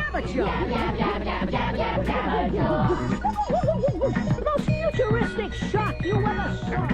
Jabberjaw! The most futuristic shark you ever saw!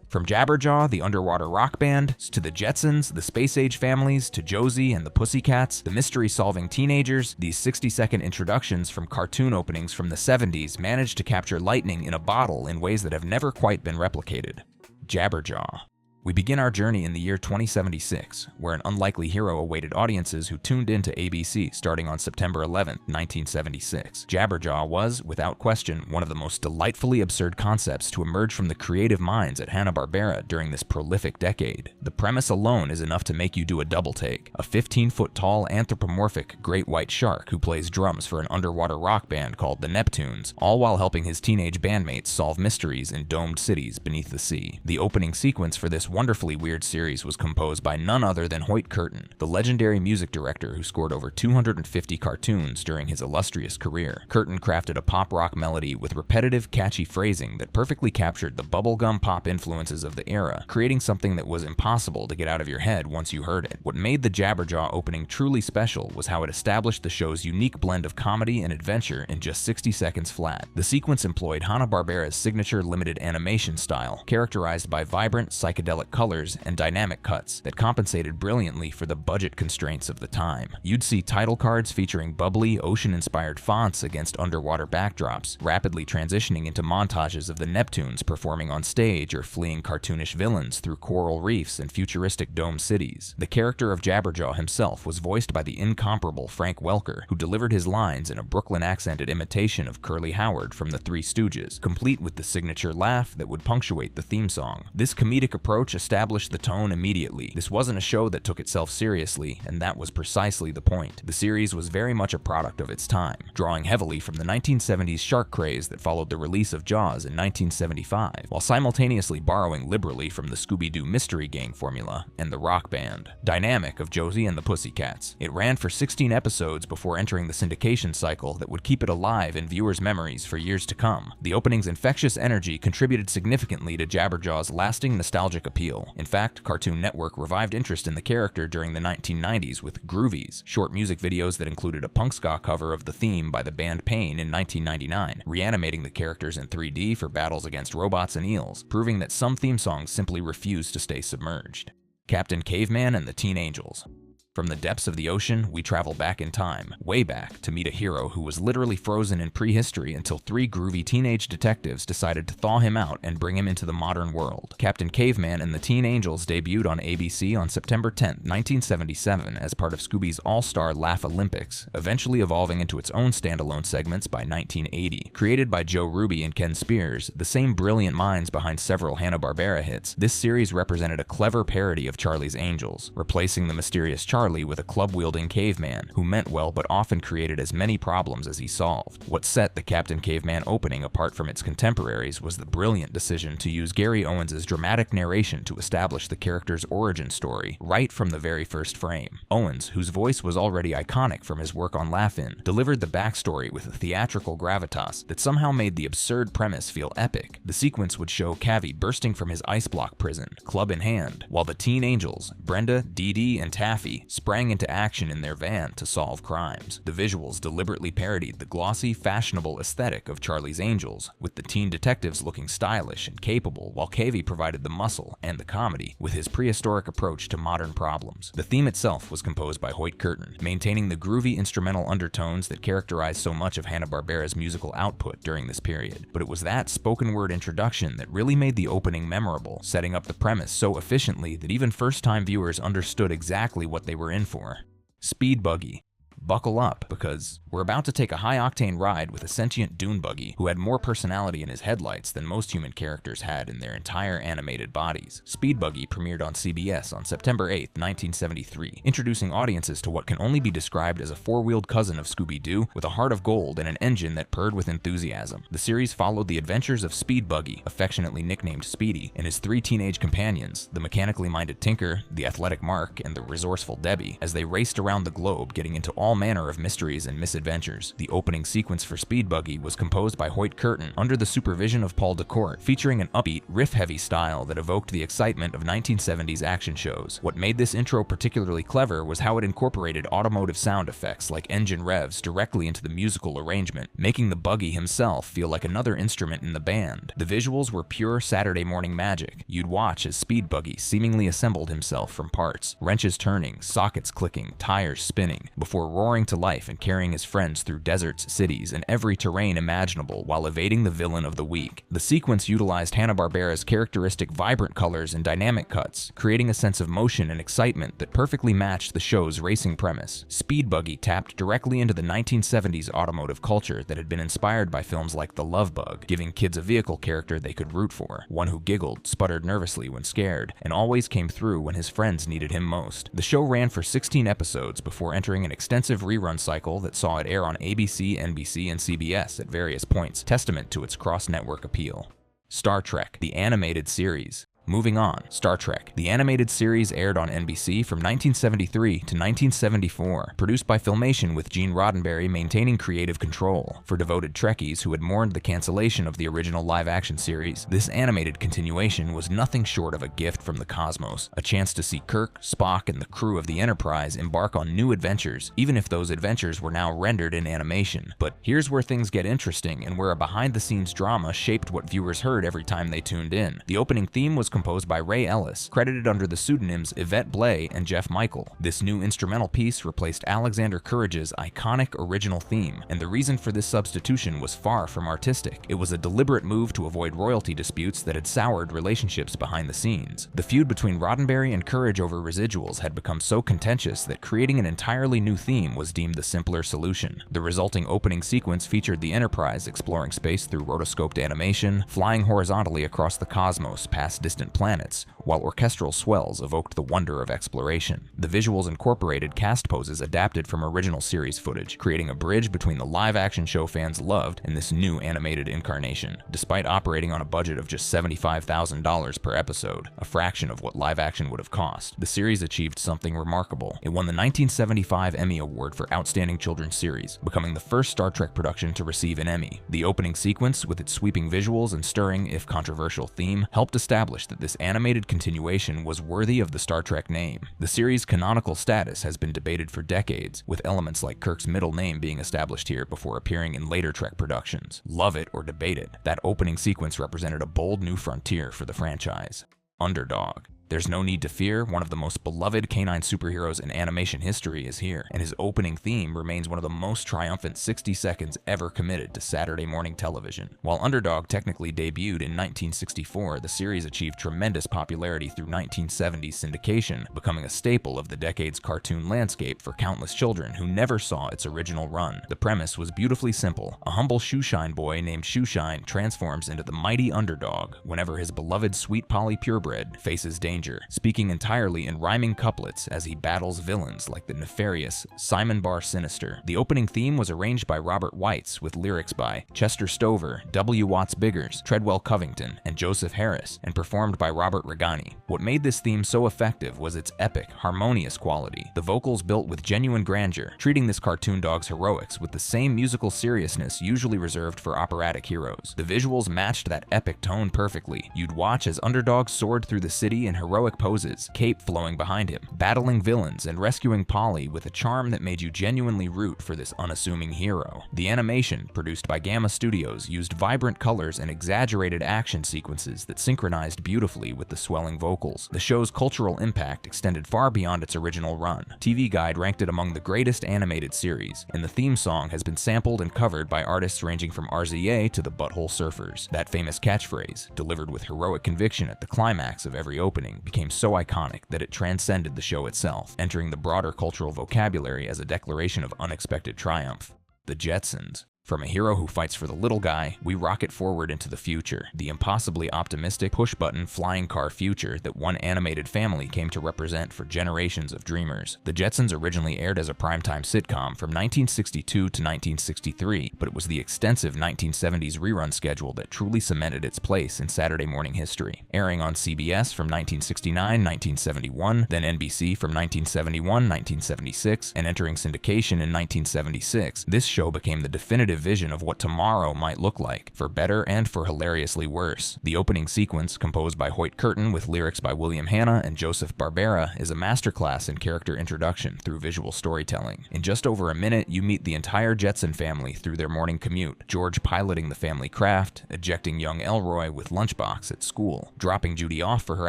From Jabberjaw, the underwater rock band, to the Jetsons, the space age families, to Josie and the Pussycats, the mystery-solving teenagers, these 60-second introductions from cartoon openings from the 70s managed to capture lightning in a bottle in ways that have never quite been replicated. Jabberjaw. We begin our journey in the year 2076, where an unlikely hero awaited audiences who tuned in to ABC starting on September 11, 1976. Jabberjaw was, without question, one of the most delightfully absurd concepts to emerge from the creative minds at Hanna-Barbera during this prolific decade. The premise alone is enough to make you do a double take. A 15-foot-tall anthropomorphic great white shark who plays drums for an underwater rock band called the Neptunes, all while helping his teenage bandmates solve mysteries in domed cities beneath the sea. The opening sequence for this wonderfully weird series was composed by none other than Hoyt Curtin, the legendary music director who scored over 250 cartoons during his illustrious career. Curtin crafted a pop rock melody with repetitive, catchy phrasing that perfectly captured the bubblegum pop influences of the era, creating something that was impossible to get out of your head once you heard it. What made the Jabberjaw opening truly special was how it established the show's unique blend of comedy and adventure in just 60 seconds flat. The sequence employed Hanna-Barbera's signature limited animation style, characterized by vibrant, psychedelic colors and dynamic cuts that compensated brilliantly for the budget constraints of the time. You'd see title cards featuring bubbly, ocean-inspired fonts against underwater backdrops, rapidly transitioning into montages of the Neptunes performing on stage or fleeing cartoonish villains through coral reefs and futuristic dome cities. The character of Jabberjaw himself was voiced by the incomparable Frank Welker, who delivered his lines in a Brooklyn-accented imitation of Curly Howard from the Three Stooges, complete with the signature laugh that would punctuate the theme song. This comedic approach established the tone immediately. This wasn't a show that took itself seriously, and that was precisely the point. The series was very much a product of its time, drawing heavily from the 1970s shark craze that followed the release of Jaws in 1975, while simultaneously borrowing liberally from the Scooby-Doo mystery gang formula and the rock band dynamic of Josie and the Pussycats. It ran for 16 episodes before entering the syndication cycle that would keep it alive in viewers' memories for years to come. The opening's infectious energy contributed significantly to Jabberjaw's lasting nostalgic appeal. In fact, Cartoon Network revived interest in the character during the 1990s with Groovies, short music videos that included a punk ska cover of the theme by the band Pain in 1999, reanimating the characters in 3D for battles against robots and eels, proving that some theme songs simply refuse to stay submerged. Captain Caveman and the Teen Angels. From the depths of the ocean, we travel back in time, way back, to meet a hero who was literally frozen in prehistory until three groovy teenage detectives decided to thaw him out and bring him into the modern world. Captain Caveman and the Teen Angels debuted on ABC on September 10, 1977 as part of Scooby's All-Star Laugh Olympics, eventually evolving into its own standalone segments by 1980. Created by Joe Ruby and Ken Spears, the same brilliant minds behind several Hanna-Barbera hits, this series represented a clever parody of Charlie's Angels, replacing the mysterious Charlie with a club-wielding caveman who meant well but often created as many problems as he solved. What set the Captain Caveman opening apart from its contemporaries was the brilliant decision to use Gary Owens' dramatic narration to establish the character's origin story right from the very first frame. Owens, whose voice was already iconic from his work on Laugh-In, delivered the backstory with a theatrical gravitas that somehow made the absurd premise feel epic. The sequence would show Cavy bursting from his ice block prison, club in hand, while the Teen Angels, Brenda, Dee Dee, and Taffy, sprang into action in their van to solve crimes. The visuals deliberately parodied the glossy, fashionable aesthetic of Charlie's Angels, with the teen detectives looking stylish and capable, while Cavey provided the muscle and the comedy with his prehistoric approach to modern problems. The theme itself was composed by Hoyt Curtin, maintaining the groovy instrumental undertones that characterized so much of Hanna-Barbera's musical output during this period. But it was that spoken word introduction that really made the opening memorable, setting up the premise so efficiently that even first-time viewers understood exactly what they were in for. Speed Buggy. Buckle up, because we're about to take a high-octane ride with a sentient dune buggy who had more personality in his headlights than most human characters had in their entire animated bodies. Speed Buggy premiered on CBS on September 8, 1973, introducing audiences to what can only be described as a four-wheeled cousin of Scooby-Doo with a heart of gold and an engine that purred with enthusiasm. The series followed the adventures of Speed Buggy, affectionately nicknamed Speedy, and his three teenage companions, the mechanically minded Tinker, the athletic Mark, and the resourceful Debbie, as they raced around the globe getting into all all manner of mysteries and misadventures. The opening sequence for Speed Buggy was composed by Hoyt Curtin under the supervision of Paul DeCourt, featuring an upbeat, riff-heavy style that evoked the excitement of 1970s action shows. What made this intro particularly clever was how it incorporated automotive sound effects like engine revs directly into the musical arrangement, making the Buggy himself feel like another instrument in the band. The visuals were pure Saturday morning magic. You'd watch as Speed Buggy seemingly assembled himself from parts, wrenches turning, sockets clicking, tires spinning, before roaring to life and carrying his friends through deserts, cities, and every terrain imaginable while evading the villain of the week. The sequence utilized Hanna-Barbera's characteristic vibrant colors and dynamic cuts, creating a sense of motion and excitement that perfectly matched the show's racing premise. Speed Buggy tapped directly into the 1970s automotive culture that had been inspired by films like The Love Bug, giving kids a vehicle character they could root for, one who giggled, sputtered nervously when scared, and always came through when his friends needed him most. The show ran for 16 episodes before entering an extensive rerun cycle that saw it air on ABC, NBC, and CBS at various points, testament to its cross-network appeal. Star Trek, the animated series. Moving on, Star Trek. The animated series aired on NBC from 1973 to 1974, produced by Filmation with Gene Roddenberry maintaining creative control. For devoted Trekkies who had mourned the cancellation of the original live-action series, this animated continuation was nothing short of a gift from the cosmos, a chance to see Kirk, Spock, and the crew of the Enterprise embark on new adventures, even if those adventures were now rendered in animation. But here's where things get interesting and where a behind-the-scenes drama shaped what viewers heard every time they tuned in. The opening theme was composed by Ray Ellis, credited under the pseudonyms Yvette Blay and Jeff Michael. This new instrumental piece replaced Alexander Courage's iconic original theme, and the reason for this substitution was far from artistic. It was a deliberate move to avoid royalty disputes that had soured relationships behind the scenes. The feud between Roddenberry and Courage over residuals had become so contentious that creating an entirely new theme was deemed the simpler solution. The resulting opening sequence featured the Enterprise exploring space through rotoscoped animation, flying horizontally across the cosmos past distant planets, while orchestral swells evoked the wonder of exploration. The visuals incorporated cast poses adapted from original series footage, creating a bridge between the live-action show fans loved and this new animated incarnation. Despite operating on a budget of just $75,000 per episode, a fraction of what live-action would have cost, the series achieved something remarkable. It won the 1975 Emmy Award for Outstanding Children's Series, becoming the first Star Trek production to receive an Emmy. The opening sequence, with its sweeping visuals and stirring, if controversial, theme, helped establish that this animated continuation was worthy of the Star Trek name. The series' canonical status has been debated for decades, with elements like Kirk's middle name being established here before appearing in later Trek productions. Love it or debate it, that opening sequence represented a bold new frontier for the franchise. Underdog. There's no need to fear, one of the most beloved canine superheroes in animation history is here, and his opening theme remains one of the most triumphant 60 seconds ever committed to Saturday morning television. While Underdog technically debuted in 1964, the series achieved tremendous popularity through 1970s syndication, becoming a staple of the decade's cartoon landscape for countless children who never saw its original run. The premise was beautifully simple. A humble shoeshine boy named Shoeshine transforms into the mighty Underdog whenever his beloved Sweet Polly purebred faces danger, speaking entirely in rhyming couplets as he battles villains like the nefarious Simon Bar Sinister. The opening theme was arranged by Robert Weitz with lyrics by Chester Stover, W. Watts Biggers, Treadwell Covington, and Joseph Harris, and performed by Robert Regani. What made this theme so effective was its epic, harmonious quality. The vocals built with genuine grandeur, treating this cartoon dog's heroics with the same musical seriousness usually reserved for operatic heroes. The visuals matched that epic tone perfectly. You'd watch as Underdog soared through the city in heroic poses, cape flowing behind him, battling villains and rescuing Polly with a charm that made you genuinely root for this unassuming hero. The animation, produced by Gamma Studios, used vibrant colors and exaggerated action sequences that synchronized beautifully with the swelling vocals. The show's cultural impact extended far beyond its original run. TV Guide ranked it among the greatest animated series, and the theme song has been sampled and covered by artists ranging from RZA to the Butthole Surfers. That famous catchphrase, delivered with heroic conviction at the climax of every opening, became so iconic that it transcended the show itself, entering the broader cultural vocabulary as a declaration of unexpected triumph. The Jetsons. From a hero who fights for the little guy, we rocket forward into the future, the impossibly optimistic push-button flying car future that one animated family came to represent for generations of dreamers. The Jetsons originally aired as a primetime sitcom from 1962 to 1963, but it was the extensive 1970s rerun schedule that truly cemented its place in Saturday morning history. Airing on CBS from 1969-1971, then NBC from 1971-1976, and entering syndication in 1976, this show became the definitive vision of what tomorrow might look like, for better and for hilariously worse. The opening sequence, composed by Hoyt Curtin with lyrics by William Hanna and Joseph Barbera, is a masterclass in character introduction through visual storytelling. In just over a minute, you meet the entire Jetson family through their morning commute, George piloting the family craft, ejecting young Elroy with lunchbox at school, dropping Judy off for her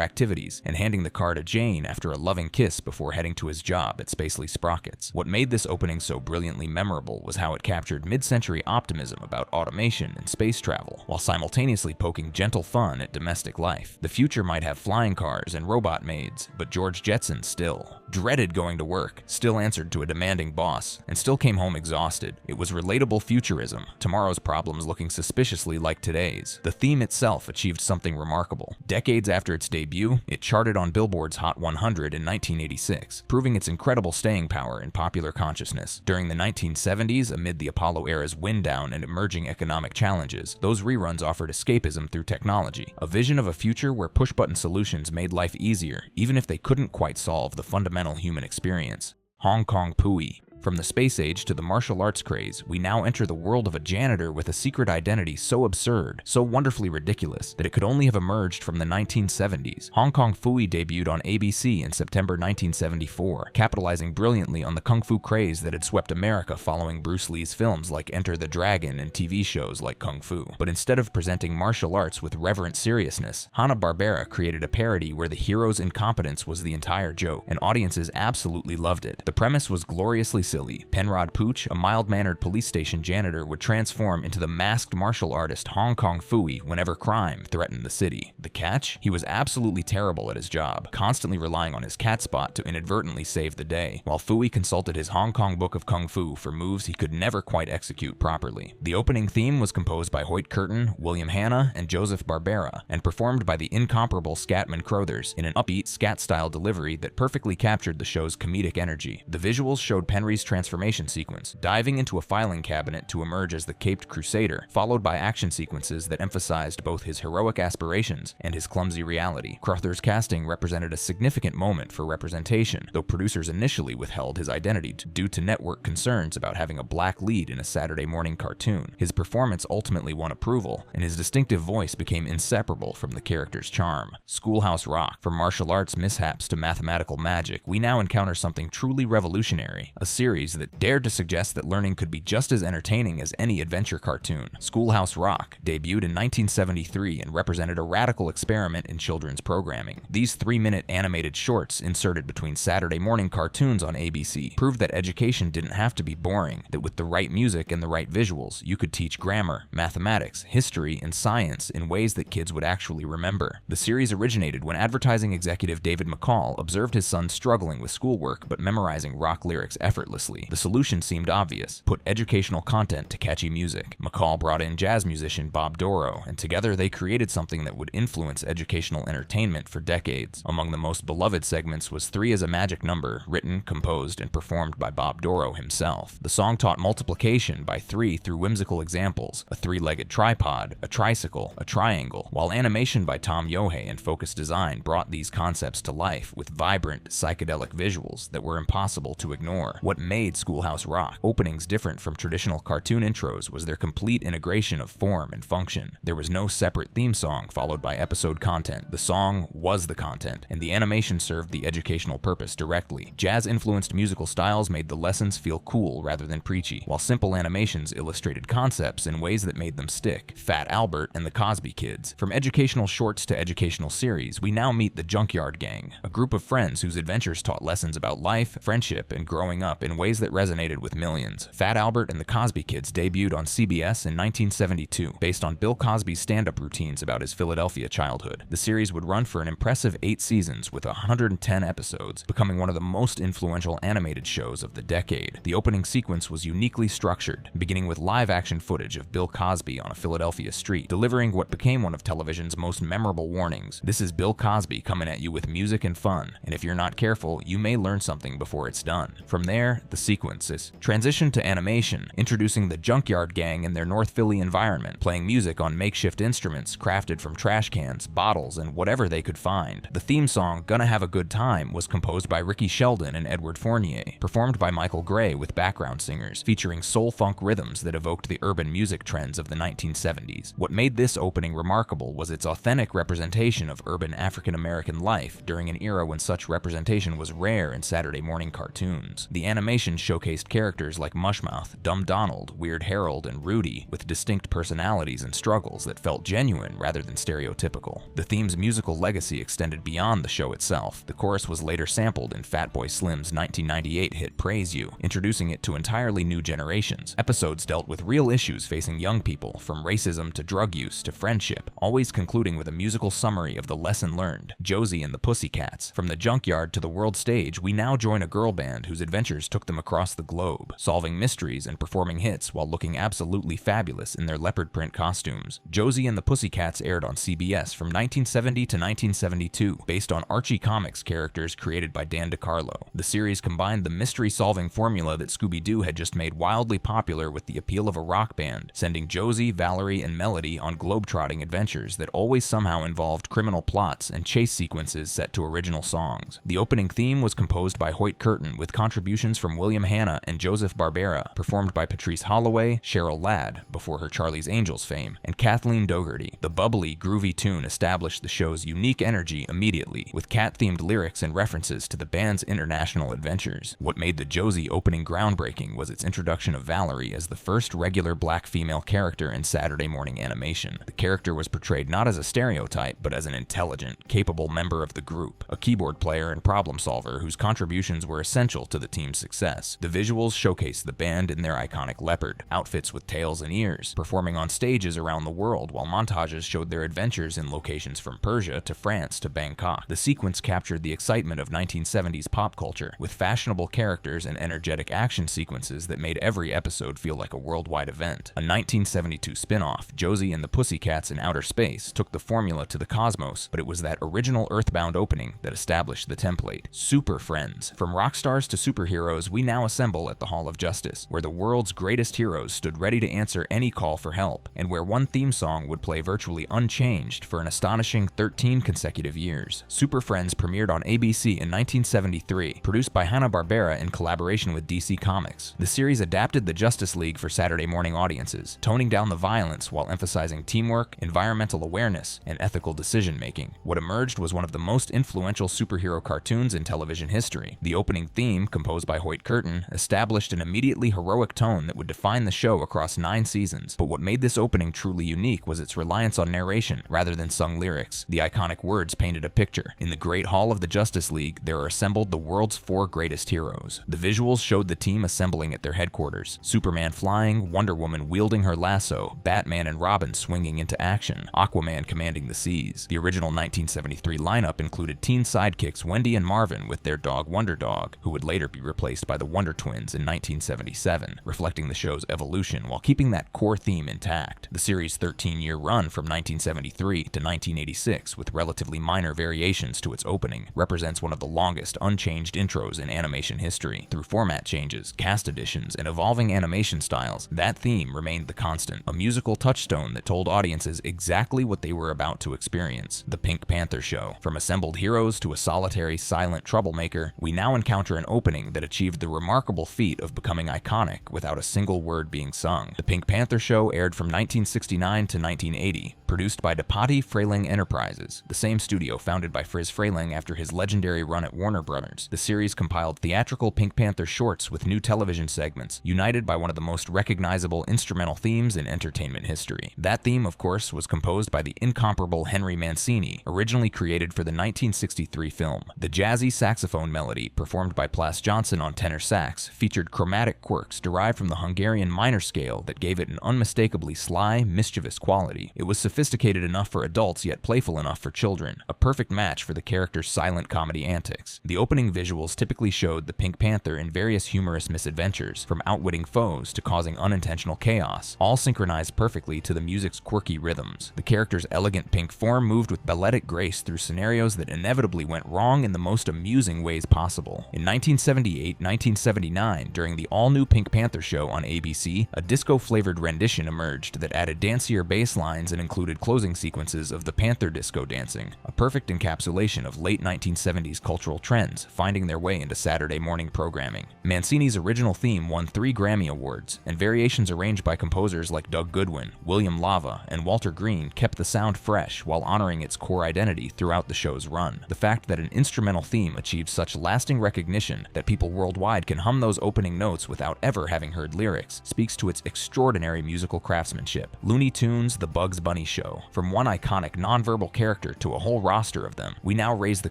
activities, and handing the car to Jane after a loving kiss before heading to his job at Spacely Sprockets. What made this opening so brilliantly memorable was how it captured mid-century optimism about automation and space travel, while simultaneously poking gentle fun at domestic life. The future might have flying cars and robot maids, but George Jetson still dreaded going to work, still answered to a demanding boss, and still came home exhausted. It was relatable futurism, tomorrow's problems looking suspiciously like today's. The theme itself achieved something remarkable. Decades after its debut, it charted on Billboard's Hot 100 in 1986, proving its incredible staying power in popular consciousness. During the 1970s, amid the Apollo era's wind down and emerging economic challenges, those reruns offered escapism through technology, a vision of a future where push-button solutions made life easier, even if they couldn't quite solve the fundamental human experience. Hong Kong Phooey. From the space age to the martial arts craze, we now enter the world of a janitor with a secret identity so absurd, so wonderfully ridiculous, that it could only have emerged from the 1970s. Hong Kong Phooey debuted on ABC in September 1974, capitalizing brilliantly on the kung fu craze that had swept America following Bruce Lee's films like Enter the Dragon and TV shows like Kung Fu. But instead of presenting martial arts with reverent seriousness, Hanna-Barbera created a parody where the hero's incompetence was the entire joke, and audiences absolutely loved it. The premise was gloriously silly. Penrod Pooch, a mild-mannered police station janitor, would transform into the masked martial artist Hong Kong Phooey whenever crime threatened the city. The catch? He was absolutely terrible at his job, constantly relying on his cat spot to inadvertently save the day, while Phooey consulted his Hong Kong Book of Kung Fu for moves he could never quite execute properly. The opening theme was composed by Hoyt Curtin, William Hanna, and Joseph Barbera, and performed by the incomparable Scatman Crothers in an upbeat scat-style delivery that perfectly captured the show's comedic energy. The visuals showed Penry's transformation sequence, diving into a filing cabinet to emerge as the Caped Crusader, followed by action sequences that emphasized both his heroic aspirations and his clumsy reality. Crothers' casting represented a significant moment for representation, though producers initially withheld his identity due to network concerns about having a black lead in a Saturday morning cartoon. His performance ultimately won approval, and his distinctive voice became inseparable from the character's charm. Schoolhouse Rock. From martial arts mishaps to mathematical magic, we now encounter something truly revolutionary, a series that dared to suggest that learning could be just as entertaining as any adventure cartoon. Schoolhouse Rock debuted in 1973 and represented a radical experiment in children's programming. These 3-minute animated shorts inserted between Saturday morning cartoons on ABC proved that education didn't have to be boring, that with the right music and the right visuals, you could teach grammar, mathematics, history, and science in ways that kids would actually remember. The series originated when advertising executive David McCall observed his son struggling with schoolwork but memorizing rock lyrics effortlessly. The solution seemed obvious: put educational content to catchy music. McCall brought in jazz musician Bob Doro, and together they created something that would influence educational entertainment for decades. Among the most beloved segments was 3 is a Magic Number, written, composed, and performed by Bob Doro himself. The song taught multiplication by 3 through whimsical examples: a 3-legged tripod, a tricycle, a triangle, while animation by Tom Yohei and Focus Design brought these concepts to life with vibrant, psychedelic visuals that were impossible to ignore. What made Schoolhouse Rock openings different from traditional cartoon intros was their complete integration of form and function. There was no separate theme song followed by episode content. The song was the content, and the animation served the educational purpose directly. Jazz-influenced musical styles made the lessons feel cool rather than preachy, while simple animations illustrated concepts in ways that made them stick. Fat Albert and the Cosby Kids. From educational shorts to educational series, we now meet the Junkyard Gang, a group of friends whose adventures taught lessons about life, friendship, and growing up in in ways that resonated with millions. Fat Albert and the Cosby Kids debuted on CBS in 1972, based on Bill Cosby's stand-up routines about his Philadelphia childhood. The series would run for an impressive 8 seasons with 110 episodes, becoming one of the most influential animated shows of the decade. The opening sequence was uniquely structured, beginning with live-action footage of Bill Cosby on a Philadelphia street, delivering what became one of television's most memorable warnings. This is Bill Cosby coming at you with music and fun, and if you're not careful, you may learn something before it's done. From there, the sequence is transitioned to animation, introducing the Junkyard Gang in their North Philly environment, playing music on makeshift instruments crafted from trash cans, bottles, and whatever they could find. The theme song, Gonna Have a Good Time, was composed by Ricky Sheldon and Edward Fournier, performed by Michael Gray with background singers, featuring soul-funk rhythms that evoked the urban music trends of the 1970s. What made this opening remarkable was its authentic representation of urban African-American life during an era when such representation was rare in Saturday morning cartoons. The animation showcased characters like Mushmouth, Dumb Donald, Weird Harold, and Rudy, with distinct personalities and struggles that felt genuine rather than stereotypical. The theme's musical legacy extended beyond the show itself. The chorus was later sampled in Fatboy Slim's 1998 hit Praise You, introducing it to entirely new generations. Episodes dealt with real issues facing young people, from racism to drug use to friendship, always concluding with a musical summary of the lesson learned. Josie and the Pussycats. From the junkyard to the world stage, we now join a girl band whose adventures took them across the globe, solving mysteries and performing hits while looking absolutely fabulous in their leopard print costumes. Josie and the Pussycats aired on CBS from 1970 to 1972, based on Archie Comics characters created by Dan DeCarlo. The series combined the mystery-solving formula that Scooby-Doo had just made wildly popular with the appeal of a rock band, sending Josie, Valerie, and Melody on globetrotting adventures that always somehow involved criminal plots and chase sequences set to original songs. The opening theme was composed by Hoyt Curtin, with contributions from William Hanna and Joseph Barbera, performed by Patrice Holloway, Cheryl Ladd, before her Charlie's Angels fame, and Kathleen Dougherty. The bubbly, groovy tune established the show's unique energy immediately, with cat-themed lyrics and references to the band's international adventures. What made the Josie opening groundbreaking was its introduction of Valerie as the first regular black female character in Saturday morning animation. The character was portrayed not as a stereotype, but as an intelligent, capable member of the group, a keyboard player and problem solver whose contributions were essential to the team's success. The visuals showcased the band in their iconic leopard outfits with tails and ears, performing on stages around the world, while montages showed their adventures in locations from Persia to France to Bangkok. The sequence captured the excitement of 1970s pop culture, with fashionable characters and energetic action sequences that made every episode feel like a worldwide event. A 1972 spin-off, Josie and the Pussycats in Outer Space, took the formula to the cosmos, but it was that original Earthbound opening that established the template. Super Friends. From rock stars to superheroes, we now assemble at the Hall of Justice, where the world's greatest heroes stood ready to answer any call for help, and where one theme song would play virtually unchanged for an astonishing 13 consecutive years. Super Friends premiered on ABC in 1973, produced by Hanna-Barbera in collaboration with DC Comics. The series adapted the Justice League for Saturday morning audiences, toning down the violence while emphasizing teamwork, environmental awareness, and ethical decision-making. What emerged was one of the most influential superhero cartoons in television history. The opening theme, composed by Hoyt Curtin, established an immediately heroic tone that would define the show across 9 seasons. But what made this opening truly unique was its reliance on narration rather than sung lyrics. The iconic words painted a picture. In the Great Hall of the Justice League, there are assembled the world's 4 greatest heroes. The visuals showed the team assembling at their headquarters. Superman flying, Wonder Woman wielding her lasso, Batman and Robin swinging into action, Aquaman commanding the seas. The original 1973 lineup included teen sidekicks Wendy and Marvin with their dog Underdog, who would later be replaced by the Wonder Twins in 1977, reflecting the show's evolution while keeping that core theme intact. The series' 13-year run from 1973 to 1986, with relatively minor variations to its opening, represents one of the longest unchanged intros in animation history. Through format changes, cast additions, and evolving animation styles, that theme remained the constant, a musical touchstone that told audiences exactly what they were about to experience. The Pink Panther Show. From assembled heroes to a solitary, silent troublemaker, we now encounter an opening that achieved the remarkable feat of becoming iconic without a single word being sung. The Pink Panther Show aired from 1969 to 1980, produced by DePatie Frayling Enterprises, the same studio founded by Friz Frayling after his legendary run at Warner Brothers. The series compiled theatrical Pink Panther shorts with new television segments, united by one of the most recognizable instrumental themes in entertainment history. That theme, of course, was composed by the incomparable Henry Mancini, originally created for the 1963 film. The jazzy saxophone melody, performed by Plas Johnson on tenor tenor sax, featured chromatic quirks derived from the Hungarian minor scale that gave it an unmistakably sly, mischievous quality. It was sophisticated enough for adults yet playful enough for children, a perfect match for the character's silent comedy antics. The opening visuals typically showed the Pink Panther in various humorous misadventures, from outwitting foes to causing unintentional chaos, all synchronized perfectly to the music's quirky rhythms. The character's elegant pink form moved with balletic grace through scenarios that inevitably went wrong in the most amusing ways possible. In 1978-1979, during the all-new Pink Panther show on ABC, a disco-flavored rendition emerged that added dancier bass lines and included closing sequences of the Panther disco dancing, a perfect encapsulation of late 1970s cultural trends finding their way into Saturday morning programming. Mancini's original theme won 3 Grammy Awards, and variations arranged by composers like Doug Goodwin, William Lava, and Walter Green kept the sound fresh while honoring its core identity throughout the show's run. The fact that an instrumental theme achieved such lasting recognition that people worldwide can hum those opening notes without ever having heard lyrics speaks to its extraordinary musical craftsmanship. Looney Tunes, The Bugs Bunny Show. From one iconic nonverbal character to a whole roster of them, we now raise the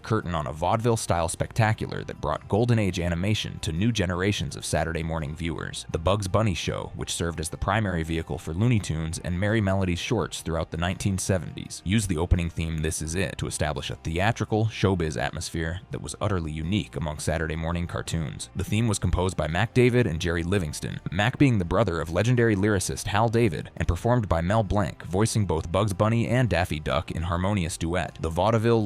curtain on a vaudeville-style spectacular that brought golden age animation to new generations of Saturday morning viewers. The Bugs Bunny Show, which served as the primary vehicle for Looney Tunes and Merry Melodies shorts throughout the 1970s, used the opening theme This Is It to establish a theatrical, showbiz atmosphere that was utterly unique among Saturday morning cartoons. The theme was composed by Mac David and Jerry Livingston, Mac being the brother of legendary lyricist Hal David, and performed by Mel Blanc, voicing both Bugs Bunny and Daffy Duck in harmonious duet. The vaudeville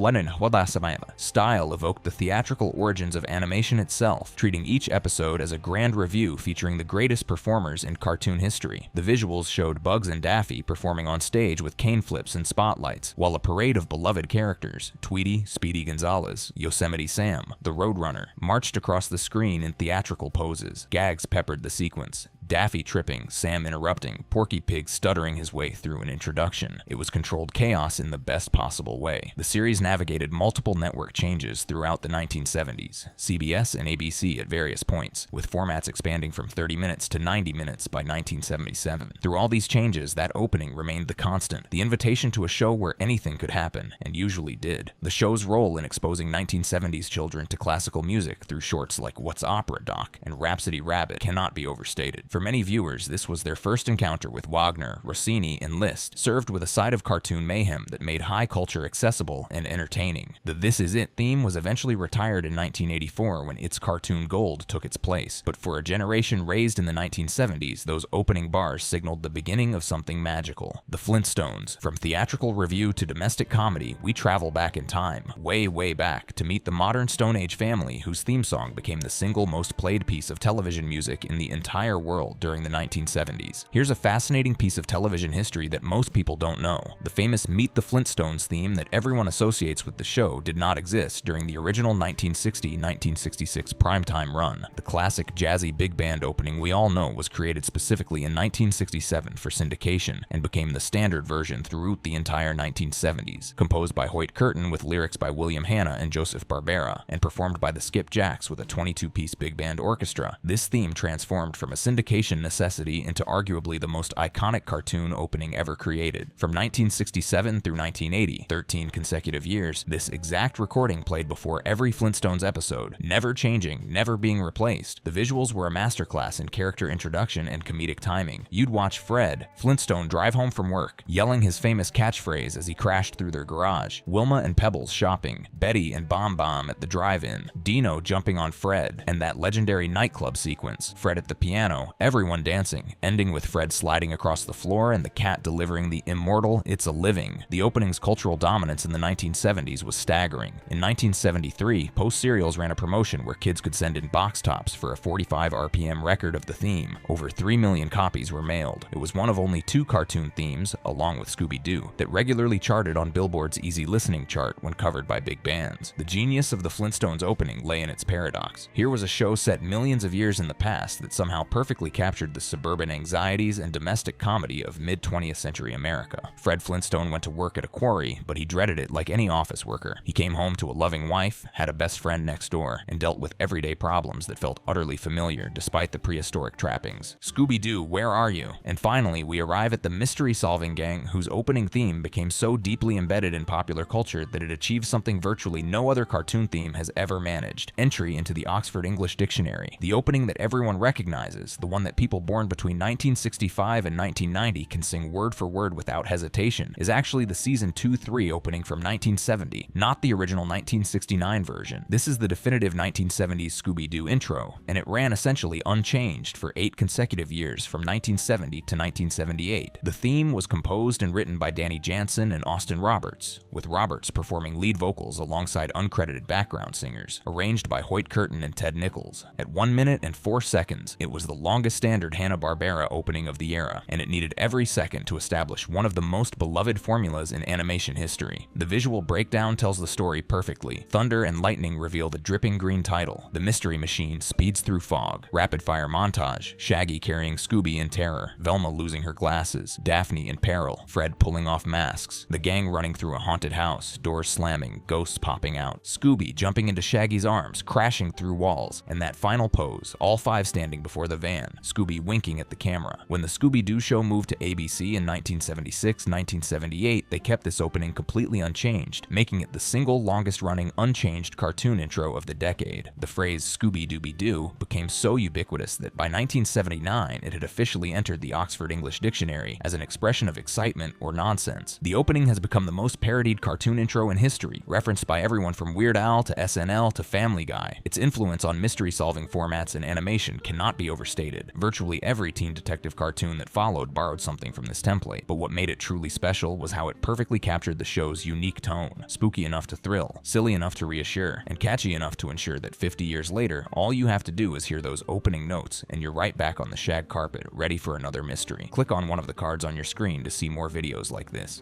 style evoked the theatrical origins of animation itself, treating each episode as a grand review featuring the greatest performers in cartoon history. The visuals showed Bugs and Daffy performing on stage with cane flips and spotlights, while a parade of beloved characters, Tweety, Speedy Gonzales, Yosemite Sam, the Roadrunner, marched across the screen in theatrical poses. Gags peppered the sequence. Daffy tripping, Sam interrupting, Porky Pig stuttering his way through an introduction. It was controlled chaos in the best possible way. The series navigated multiple network changes throughout the 1970s, CBS and ABC at various points, with formats expanding from 30 minutes to 90 minutes by 1977. Through all these changes, that opening remained the constant, the invitation to a show where anything could happen, and usually did. The show's role in exposing 1970s children to classical music through shorts like What's Opera, Doc? And Rhapsody Rabbit cannot be overstated. For many viewers, this was their first encounter with Wagner, Rossini, and Liszt, served with a side of cartoon mayhem that made high culture accessible and entertaining. The This Is It theme was eventually retired in 1984 when It's Cartoon Gold took its place, but for a generation raised in the 1970s, those opening bars signaled the beginning of something magical. The Flintstones. From theatrical review to domestic comedy, we travel back in time, way back, to meet the modern Stone Age family whose theme song became the single most played piece of television music in the entire world during the 1970s. Here's a fascinating piece of television history that most people don't know. The famous Meet the Flintstones theme that everyone associates with the show did not exist during the original 1960-1966 primetime run. The classic jazzy big band opening we all know was created specifically in 1967 for syndication and became the standard version throughout the entire 1970s. Composed by Hoyt Curtin with lyrics by William Hanna and Joseph Barbera, and performed by the Skipjacks with a 22-piece big band orchestra, this theme transformed from a syndication necessity into arguably the most iconic cartoon opening ever created. From 1967 through 1980, 13 consecutive years, this exact recording played before every Flintstones episode, never changing, never being replaced. The visuals were a masterclass in character introduction and comedic timing. You'd watch Fred, Flintstone, drive home from work, yelling his famous catchphrase as he crashed through their garage, Wilma and Pebbles shopping, Betty and Bomb Bomb at the drive-in, Dino jumping on Fred, and that legendary nightclub sequence, Fred at the piano, everyone dancing, ending with Fred sliding across the floor and the cat delivering the immortal It's a Living. The opening's cultural dominance in the 1970s was staggering. In 1973, Post Cereals ran a promotion where kids could send in box tops for a 45 RPM record of the theme. Over 3 million copies were mailed. It was one of only 2 cartoon themes, along with Scooby-Doo, that regularly charted on Billboard's Easy Listening chart when covered by big bands. The genius of the Flintstones opening lay in its paradox. Here was a show set millions of years in the past that somehow perfectly perfectly captured the suburban anxieties and domestic comedy of mid-20th century America. Fred Flintstone went to work at a quarry, but he dreaded it like any office worker. He came home to a loving wife, had a best friend next door, and dealt with everyday problems that felt utterly familiar despite the prehistoric trappings. Scooby-Doo, where are you? And finally, we arrive at the mystery-solving gang whose opening theme became so deeply embedded in popular culture that it achieved something virtually no other cartoon theme has ever managed: entry into the Oxford English Dictionary. The opening that everyone recognizes, the one that people born between 1965 and 1990 can sing word for word without hesitation, is actually the season 2-3 opening from 1970, not the original 1969 version. This is the definitive 1970s Scooby-Doo intro, and it ran essentially unchanged for 8 consecutive years from 1970 to 1978. The theme was composed and written by Danny Jansen and Austin Roberts, with Roberts performing lead vocals alongside uncredited background singers, arranged by Hoyt Curtin and Ted Nichols. At 1 minute and 4 seconds, it was the longest standard Hanna-Barbera opening of the era, and it needed every second to establish one of the most beloved formulas in animation history. The visual breakdown tells the story perfectly. Thunder and lightning reveal the dripping green title. The mystery machine speeds through fog. Rapid-fire montage: Shaggy carrying Scooby in terror, Velma losing her glasses, Daphne in peril, Fred pulling off masks, the gang running through a haunted house, doors slamming, ghosts popping out, Scooby jumping into Shaggy's arms, crashing through walls, and that final pose, all 5 standing before the van, Scooby winking at the camera. When the Scooby-Doo show moved to ABC in 1976-1978, they kept this opening completely unchanged, making it the single longest-running unchanged cartoon intro of the decade. The phrase Scooby-Dooby-Doo became so ubiquitous that by 1979 it had officially entered the Oxford English Dictionary as an expression of excitement or nonsense. The opening has become the most parodied cartoon intro in history, referenced by everyone from Weird Al to SNL to Family Guy. Its influence on mystery-solving formats and animation cannot be overstated. Virtually every teen detective cartoon that followed borrowed something from this template, but what made it truly special was how it perfectly captured the show's unique tone: spooky enough to thrill, silly enough to reassure, and catchy enough to ensure that 50 years later, all you have to do is hear those opening notes and you're right back on the shag carpet, ready for another mystery. Click on one of the cards on your screen to see more videos like this.